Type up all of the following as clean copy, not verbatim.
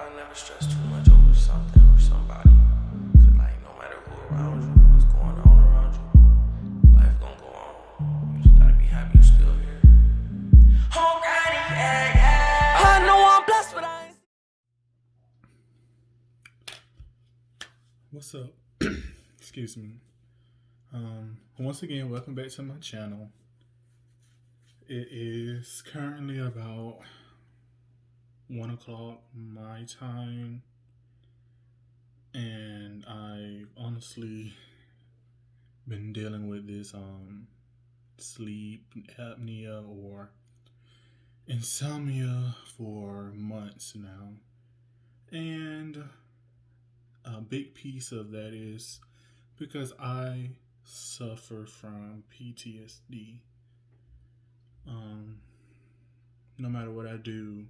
I never stress too much over something or somebody. Cause like no matter who around you, what's going on around you, life gonna go on. You just gotta be happy you still here. Oh, granny, yeah, yeah. I know I'm blessed, but I ain't. What's up? Excuse me. Once again, welcome back to my channel. It is currently about 1 o'clock my time, and I've honestly been dealing with this sleep apnea or insomnia for months now. And a big piece of that is because I suffer from PTSD. No matter what I do,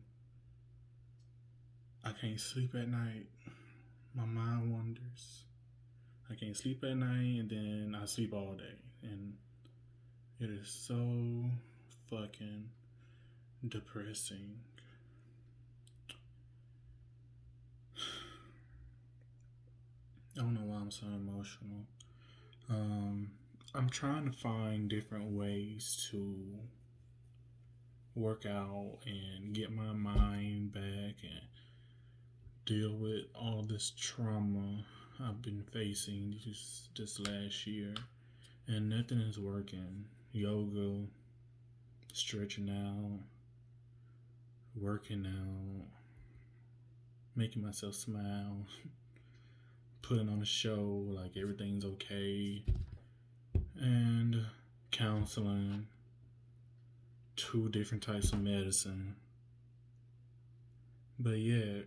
I can't sleep at night. My mind wanders. I can't sleep at night, and then I sleep all day. And it is so fucking depressing. I don't know why I'm so emotional. I'm trying to find different ways to work out and get my mind back and deal with all this trauma I've been facing this last year, and nothing is working. Yoga, stretching out, working out, making myself smile, putting on a show like everything's okay, and counseling, 2 different types of medicine. But yet,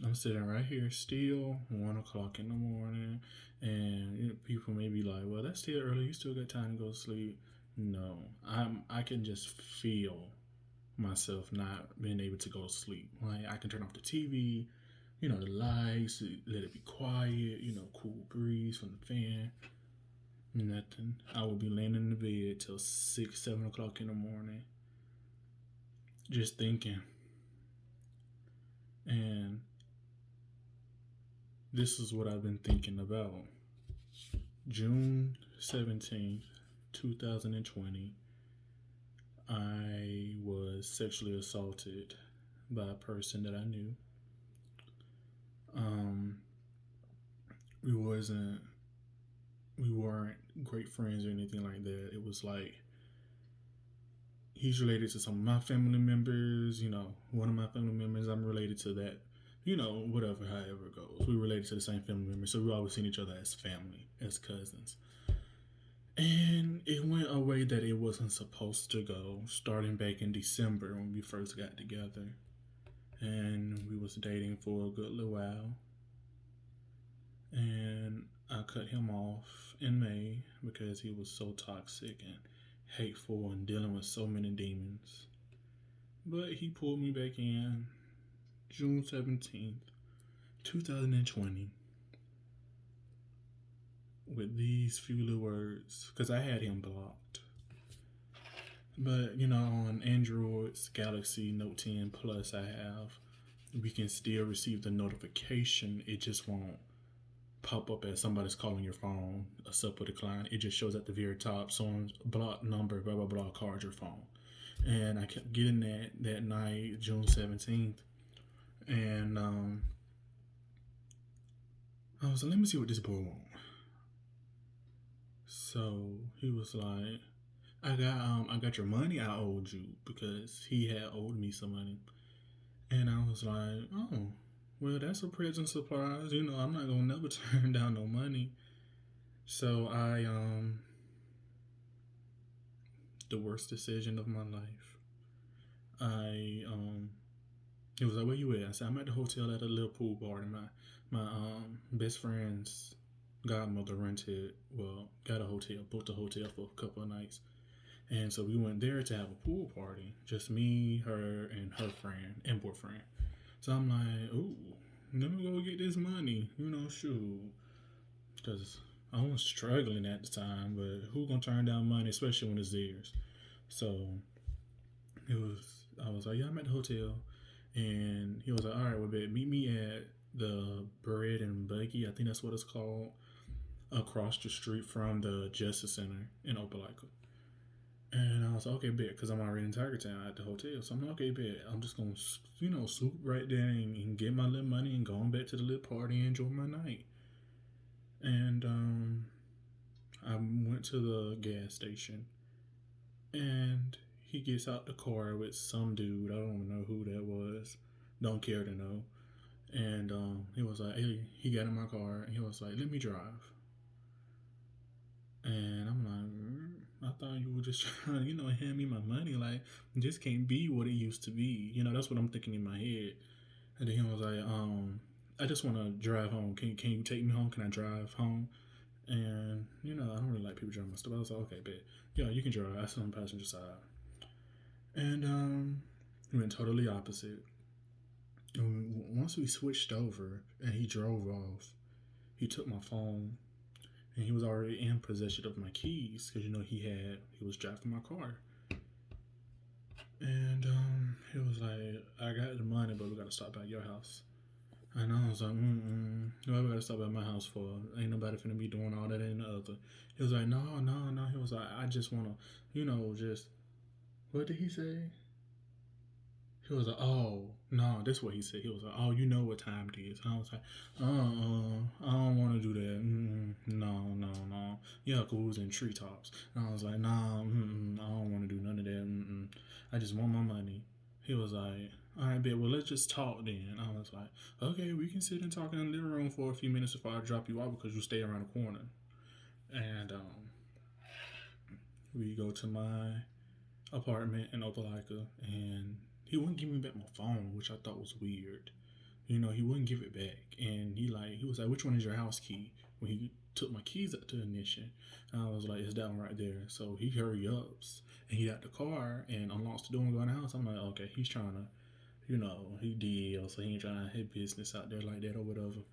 I'm sitting right here still, 1 o'clock in the morning, and people may be like, well, that's still early, you still got time to go to sleep. No, I can just feel myself not being able to go to sleep. Like, I can turn off the TV, the lights, let it be quiet, cool breeze from the fan. Nothing. I will be laying in the bed till 6, 7 o'clock in the morning, just thinking. And this is what I've been thinking about. June 17th, 2020, I was sexually assaulted by a person that I knew. We weren't great friends or anything like that. It was like he's related to some of my family members, one of my family members, I'm related to that, whatever, however it goes. We related to the same family members, so we always seen each other as family, as cousins. And it went a way that it wasn't supposed to go, starting back in December when we first got together. And we was dating for a good little while. And I cut him off in May because he was so toxic and hateful and dealing with so many demons. But he pulled me back in June 17th, 2020 with these few little words, because I had him blocked. But, on Android's Galaxy Note 10 Plus we can still receive the notification. It just won't pop up as somebody's calling your phone, a sub or decline. It just shows at the very top, someone's block number, blah, blah, blah, card your phone. And I kept getting that night, June 17th. And I was like, let me see what this boy wants. So he was like, I got your money I owed you, because he had owed me some money. And I was like, oh, well, that's a present surprise. I'm not gonna never turn down no money. So I the worst decision of my life. It was like, where you at? I said, I'm at the hotel at a little pool party. My best friend's godmother got a hotel, booked a hotel for a couple of nights. And so we went there to have a pool party. Just me, her, and her friend, and boyfriend. So I'm like, ooh, let me go get this money. Shoot. Because I was struggling at the time, but who gonna turn down money, especially when it's theirs? So I was like, yeah, I'm at the hotel. And he was like, all right, well, babe, meet me at the Bread and Buggy. I think that's what it's called, across the street from the Justice Center in Opelika. And I was like, okay, bet, because I'm already in Tiger Town at the hotel. So I'm like, okay, bet. I'm just going to, swoop right there and get my little money and go on back to the little party and enjoy my night. And I went to the gas station, and he gets out the car with some dude. I don't know who that was. Don't care to know. And he was like, hey, he got in my car, and he was like, let me drive. And I'm like, I thought you were just trying to, hand me my money. Like, this can't be what it used to be. That's what I'm thinking in my head. And then he was like, I just want to drive home. Can you take me home? Can I drive home? And, I don't really like people driving my stuff. I was like, okay, bet. Yeah, you can drive. I sit on the passenger side. And we went totally opposite. And once we switched over and he drove off, he took my phone, and he was already in possession of my keys because he was driving my car. And he was like, I got the money, but we gotta stop by your house. And I was like, why we gotta stop at my house for? Ain't nobody finna be doing all that and the other. He was like, no. He was like, I just wanna, just, what did he say? He was like, oh, no, that's what he said. He was like, oh, you know what time it is. And I was like, I don't want to do that. No. Yeah, because we was in treetops. And I was like, nah, I don't want to do none of that. I just want my money. He was like, all right, babe, well, let's just talk then. I was like, okay, we can sit and talk in the living room for a few minutes before I drop you off because you stay around the corner. And we go to my apartment in Opelika, and he wouldn't give me back my phone, which I thought was weird. He wouldn't give it back. And he was like, which one is your house key? When he took my keys up to the ignition. And I was like, it's that one right there. So he hurry ups and he got the car and unlocks the door and go in the house. I'm like, okay, he's trying to, he did, so he ain't trying to have business out there like that or whatever.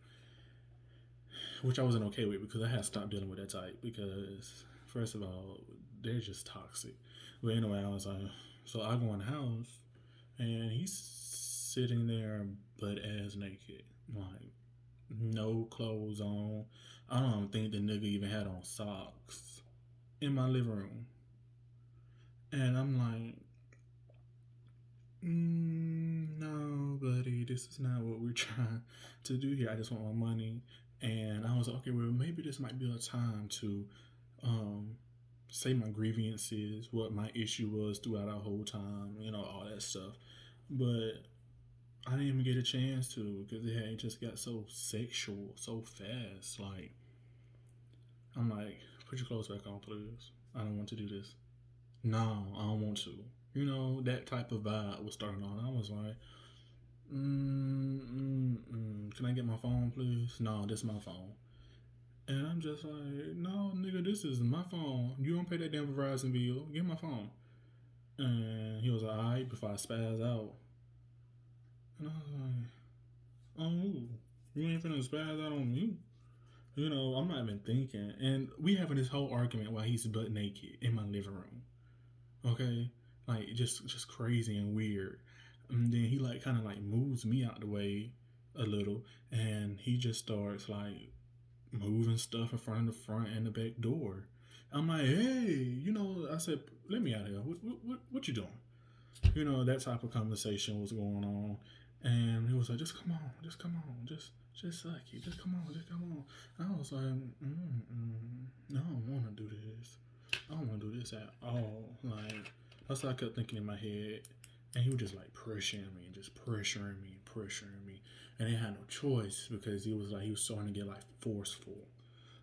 Which I wasn't okay with because I had to stop dealing with that type because, first of all, they're just toxic. But anyway, I was like, so I go in the house, and he's sitting there butt ass naked, like no clothes on. I don't think the nigga even had on socks in my living room. And I'm like, no, buddy, this is not what we're trying to do here. I just want my money. And I was like, okay, well, maybe this might be a time to say my grievances, what my issue was throughout our whole time, all that stuff. But I didn't even get a chance to because it just got so sexual so fast. Like, I'm like, put your clothes back on, please. I don't want to do this. No, I don't want to. That type of vibe was starting on. I was like, can I get my phone, please? No, this is my phone. And I'm just like, no, nigga, this is my phone. You don't pay that damn Verizon bill. Get my phone. And he was like, all right, before I spaz out. And I was like, oh, you ain't finna spaz out on me. I'm not even thinking. And we having this whole argument while he's butt naked in my living room. Okay? Like, just crazy and weird. And then he, kind of moves me out the way a little. And he just starts, moving stuff in front of the front and the back door. I'm like, hey, I said, let me out of here. What you doing? That type of conversation was going on. And he was like, just come on, just suck it, just come on. And I was like, no, I don't want to do this. I don't want to do this at all. That's what I kept thinking in my head. And he was just pressuring me. And I had no choice because he was starting to get forceful.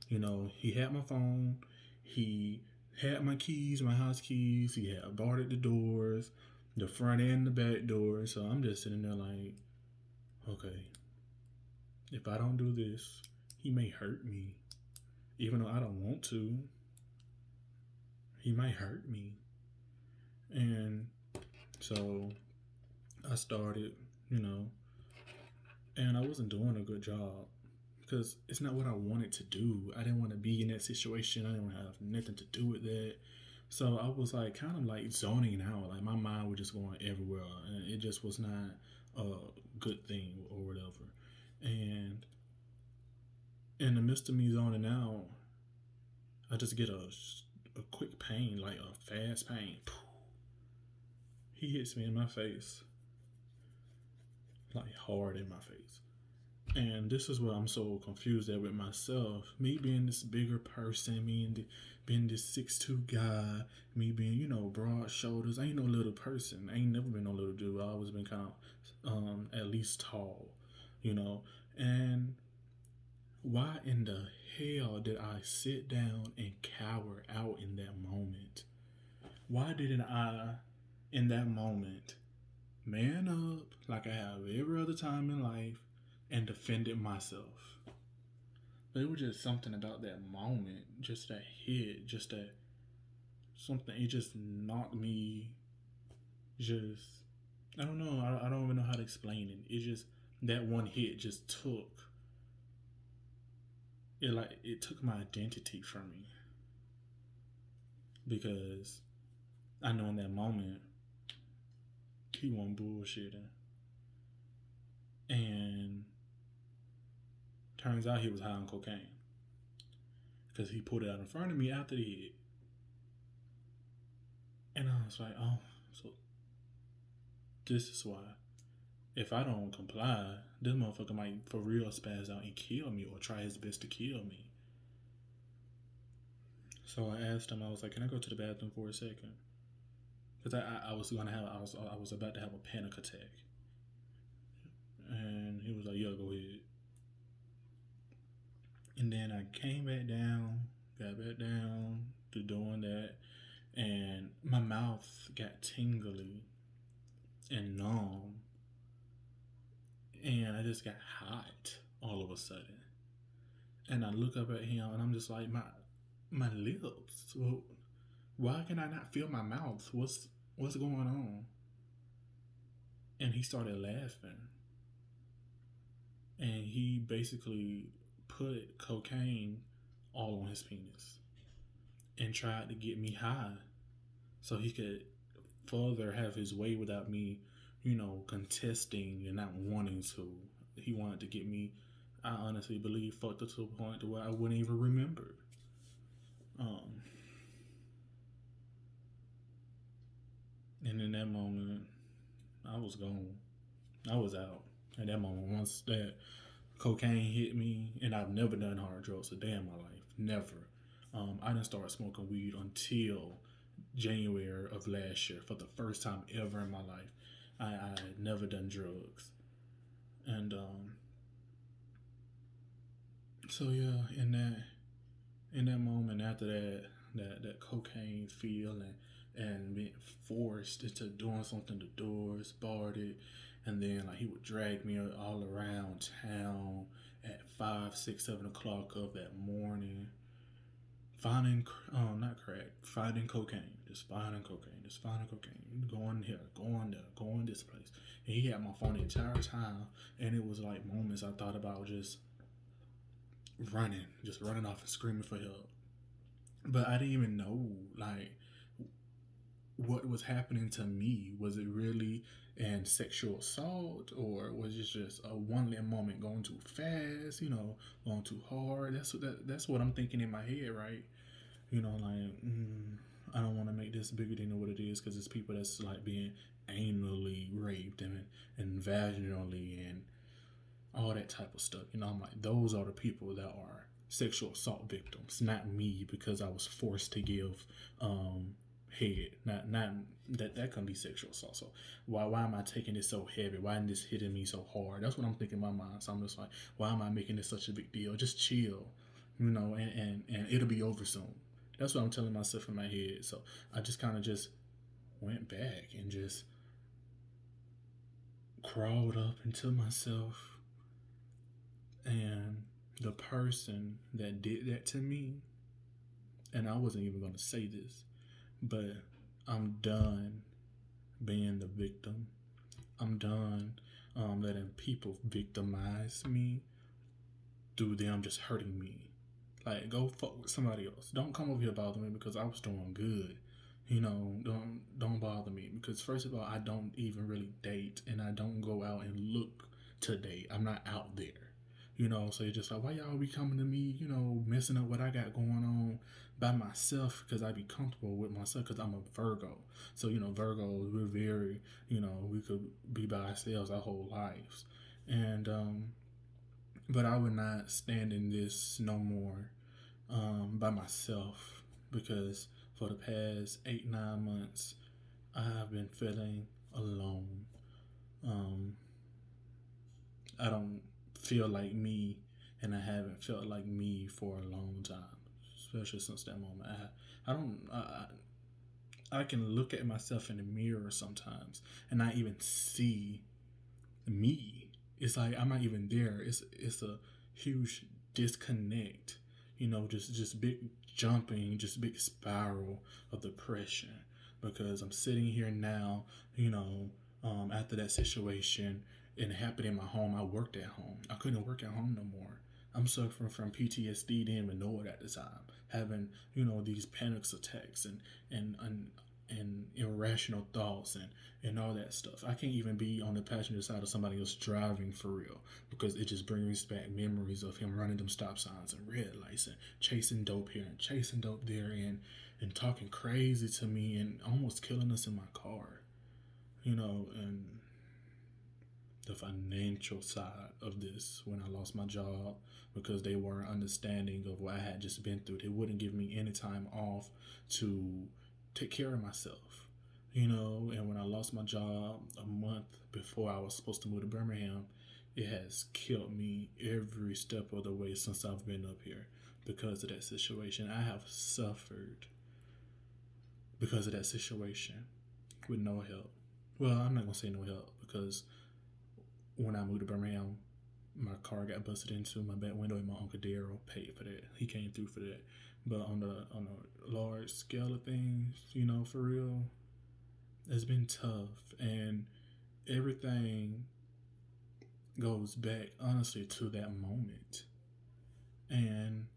He had my phone. He had my keys, my house keys. He had guarded the doors, the front and the back door. So I'm just sitting there okay, if I don't do this, he may hurt me. Even though I don't want to, he might hurt me. And so I started, and I wasn't doing a good job because it's not what I wanted to do. I didn't want to be in that situation. I didn't want to have nothing to do with that. So I was kind of zoning out. My mind was just going everywhere, and it just was not good thing or whatever. And in the midst of me zoning out, I just get a quick pain, like a fast pain. He hits me in my face, like hard in my face. And this is where I'm so confused at with myself. Me being this bigger person, being this 6'2" guy, me being, broad shoulders. I ain't no little person. I ain't never been no little dude. I always been kind of at least tall, And why in the hell did I sit down and cower out in that moment? Why didn't I, in that moment, man up like I have every other time in life and defended myself? There was just something about that moment, just that hit, just that something. It just knocked me. I don't know. I don't even know how to explain it. It just, that one hit just took. It took my identity from me, because I know in that moment he wasn't bullshitting, and turns out he was high on cocaine, because he put it out in front of me after the hit, and I was like, oh, so this is why. If I don't comply, this motherfucker might for real spaz out and kill me, or try his best to kill me. So I asked him, I was like, can I go to the bathroom for a second? Because I was about to have a panic attack. And he was like, yeah, go ahead. And then I came back down, got back down to doing that, and my mouth got tingly and numb. And I just got hot all of a sudden. And I look up at him and I'm just like, my lips. Well, why can I not feel my mouth? What's going on? And he started laughing. And he basically put cocaine all on his penis and tried to get me high so he could further have his way without me, contesting and not wanting to. He wanted to get me, I honestly believe, fucked up to a point to where I wouldn't even remember. And in that moment, I was gone. I was out. At that moment, once that cocaine hit me, and I've never done hard drugs a day in my life. Never. I didn't start smoking weed until January of last year, for the first time ever in my life. I had never done drugs. And so yeah, in that moment after that cocaine feeling and being forced into doing something, the doors barred it, and then like he would drag me all around town at 5, 6, 7 o'clock of that morning, finding cocaine, just finding cocaine, going here, going there, going this place. And he had my phone the entire time, and it was like moments I thought about just running off and screaming for help. But I didn't even know like what was happening to me. Was it really an sexual assault, or was it just a one-lit moment going too fast, going too hard? That's what I'm thinking in my head, right? I don't want to make this bigger than what it is, because it's people that's like being anally raped and vaginally and all that type of stuff. I'm like, those are the people that are sexual assault victims, not me, because I was forced to give head. Not that can be sexual assault. So why am I taking this so heavy? Why isn't this hitting me so hard? That's what I'm thinking in my mind. So I'm just like, why am I making this such a big deal? Just chill, and it'll be over soon. That's what I'm telling myself in my head. So I just kind of just went back and just crawled up into myself. And the person that did that to me, and I wasn't even going to say this, but I'm done being the victim. I'm done letting people victimize me through them just hurting me. Like, go fuck with somebody else. Don't come over here bothering me, because I was doing good. don't bother me, because first of all, I don't even really date, and I don't go out and look to date. I'm not out there. So you're just like, why y'all be coming to me, messing up what I got going on by myself, because I be comfortable with myself, because I'm a Virgo. So, Virgos, we're very, we could be by ourselves our whole lives. And, but I would not stand in this no more by myself, because for the past 8, 9 months, I have been feeling alone. Um, I don't feel like me, and I haven't felt like me for a long time, especially since that moment. I don't. I can look at myself in the mirror sometimes and not even see me. It's like I'm not even there. It's a huge disconnect. Just big jumping, just big spiral of depression, because I'm sitting here now. After that situation and it happened in my home, I worked at home. I couldn't work at home no more. I'm suffering from PTSD. Didn't even know it at the time. Having these panic attacks and irrational thoughts and all that stuff. I can't even be on the passenger side of somebody else driving for real, because it just brings back memories of him running them stop signs and red lights and chasing dope here and chasing dope there and talking crazy to me and almost killing us in my car. And the financial side of this, when I lost my job because they weren't understanding of what I had just been through. They wouldn't give me any time off to take care of myself. And when I lost my job a month before I was supposed to move to Birmingham, it has killed me every step of the way since I've been up here because of that situation. I have suffered because of that situation with no help. Well, I'm not going to say no help, because when I moved to Birmingham, my car got busted into, my back window, and my Uncle Daryl paid for that. He came through for that. But on a large scale of things, for real, it's been tough. And everything goes back, honestly, to that moment. And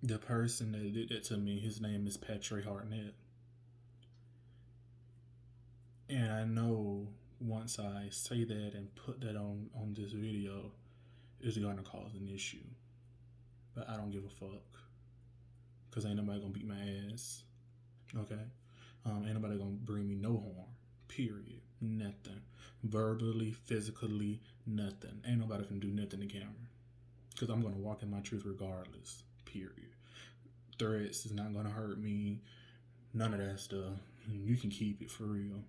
the person that did that to me, his name is Patrick Hartnett. And I know once I say that and put that on this video, it's going to cause an issue. But I don't give a fuck, because ain't nobody going to beat my ass. Okay? Ain't nobody going to bring me no harm. Period. Nothing. Verbally, physically, nothing. Ain't nobody can do nothing to camera. Because I'm going to walk in my truth regardless. Period. Threats is not going to hurt me. None of that stuff. You can keep it, for real,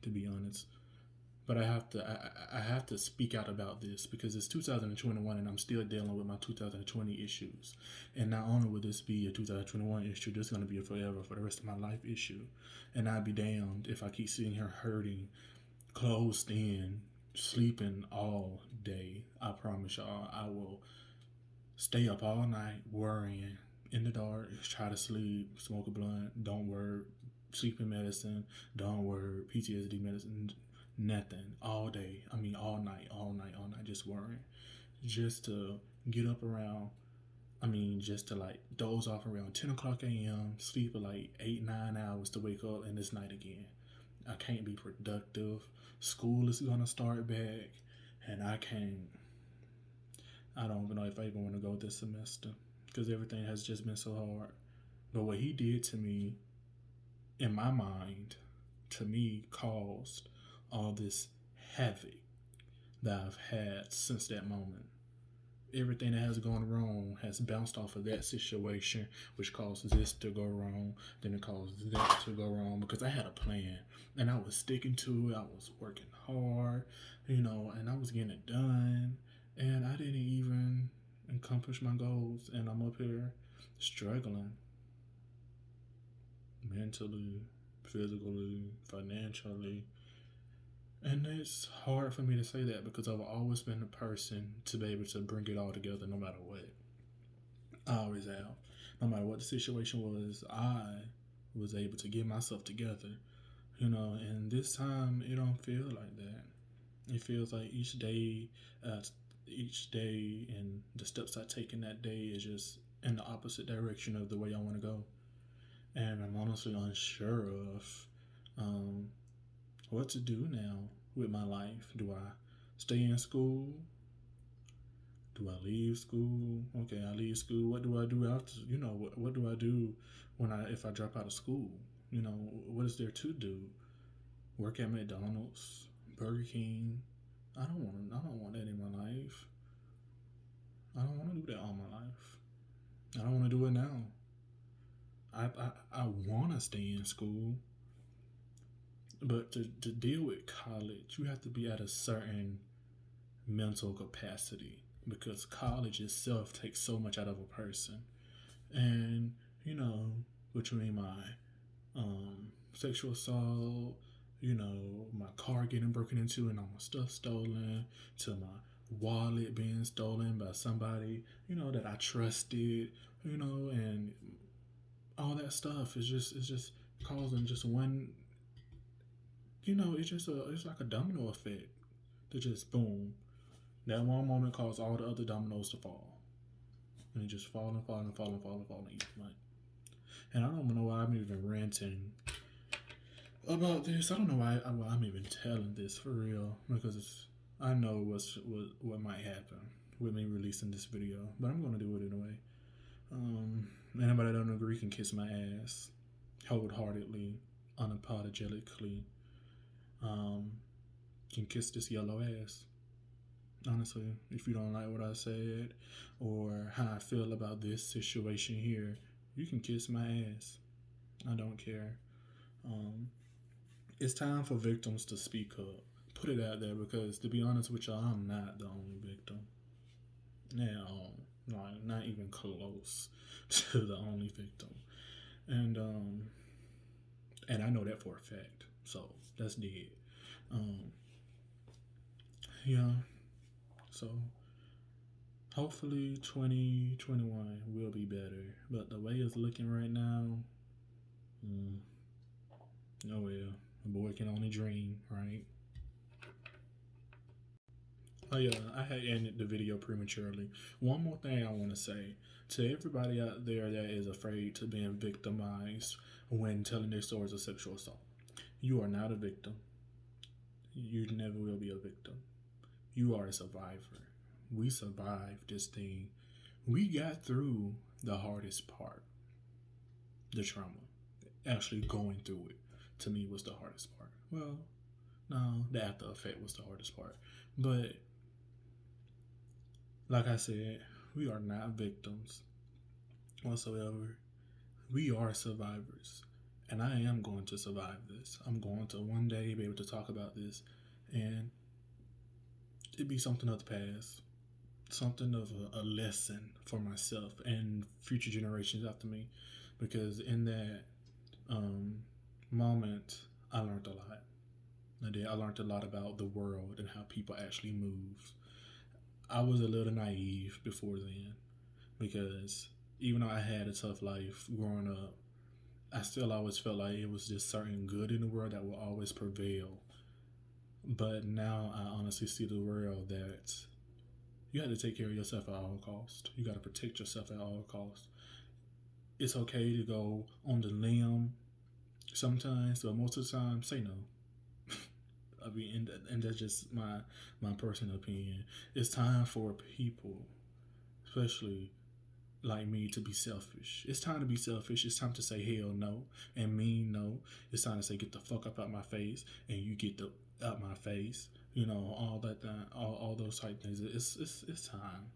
to be honest. But I have to speak out about this, because it's 2021 and I'm still dealing with my 2020 issues. And not only will this be a 2021 issue, this is going to be a forever, for the rest of my life issue. And I'd be damned if I keep sitting here hurting, closed in, sleeping all day. I promise y'all, I will stay up all night worrying, in the dark, try to sleep, smoke a blunt, don't work, sleeping medicine, don't work, PTSD medicine, nothing, all day. I mean, all night, just worrying. Just to get up around, just to like doze off around 10 o'clock a.m., sleep for like 8, 9 hours to wake up, and it's night again. I can't be productive. School is gonna start back, and I don't even know if I even want to go this semester, because everything has just been so hard. But what he did to me, in my mind, to me, caused all this havoc that I've had since that moment. Everything that has gone wrong has bounced off of that situation, which caused this to go wrong, then it caused that to go wrong, because I had a plan and I was sticking to it. I was working hard, and I was getting it done, and I didn't even accomplish my goals, and I'm up here struggling mentally, physically, financially. And it's hard for me to say that, because I've always been the person to be able to bring it all together no matter what. I always have. No matter what the situation was, I was able to get myself together. And this time it don't feel like that. It feels like each day and the steps I take in that day is just in the opposite direction of the way I want to go. and I'm honestly unsure of what to do now with my life. Do I stay in school? Do I leave school? Okay, I leave school. What do I do after? What do I do if I drop out of school? What is there to do? Work at McDonald's, Burger King. I don't want that in my life. I don't want to do that all my life. I don't want to do it now. I want to stay in school, but to deal with college, you have to be at a certain mental capacity because college itself takes so much out of a person. And, between my sexual assault, my car getting broken into and all my stuff stolen, to my wallet being stolen by somebody, that I trusted, and all that stuff is just causing just one, it's like a domino effect to just boom. That one moment caused all the other dominoes to fall. And it just falling each month. And I don't know why I'm even ranting about this. I don't know why I'm even telling this for real, because I know what might happen with me releasing this video, but I'm gonna do it anyway. Anybody that don't agree can kiss my ass, wholeheartedly, unapologetically. Can kiss this yellow ass. Honestly, if you don't like what I said or how I feel about this situation here, you can kiss my ass. I don't care. It's time for victims to speak up. Put it out there, because to be honest with y'all, I'm not the only victim. Yeah, not even close to the only victim. And I know that for a fact. So that's dead. Yeah. So hopefully 2021 will be better. But the way it's looking right now, oh well, a boy can only dream, right? Oh yeah, I had ended the video prematurely. One more thing I want to say to everybody out there that is afraid to being victimized when telling their stories of sexual assault. You are not a victim. You never will be a victim. You are a survivor. We survived this thing. We got through the hardest part, the trauma. Actually going through it, to me, was the hardest part. Well, no, the after effect was the hardest part. But like I said, we are not victims whatsoever. We are survivors. And I am going to survive this. I'm going to one day be able to talk about this and it be something of the past, something of a lesson for myself and future generations after me. Because in that moment, I learned a lot. I learned a lot about the world and how people actually move. I was a little naive before then, because even though I had a tough life growing up, I still always felt like it was just certain good in the world that will always prevail. But now I honestly see the world that you have to take care of yourself at all costs. You got to protect yourself at all costs. It's okay to go on the limb sometimes, but most of the time, say no. I mean, and that's just my personal opinion. It's time for people, especially like me, to be selfish. It's time to be selfish. It's time to say hell no and mean no. It's time to say get the fuck up out my face and you get the out my face. All that, all those type things. It's time,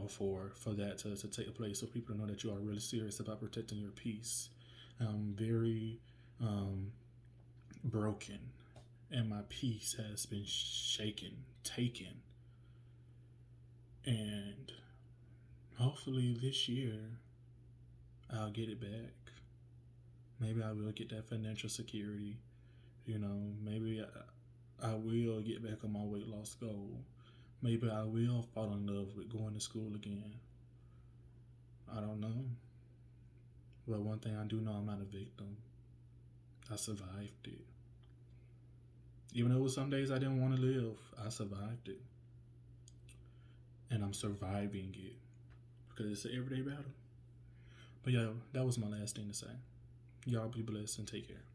for that to take place, so people know that you are really serious about protecting your peace. I'm very broken, and my peace has been taken, and hopefully this year I'll get it back. Maybe I will get that financial security. Maybe I will get back on my weight loss goal. Maybe I will fall in love with going to school again. I don't know. But one thing I do know, I'm not a victim. I survived it. Even though it was some days I didn't want to live, I survived it. And I'm surviving it, because it's an everyday battle. But yeah, that was my last thing to say. Y'all be blessed and take care.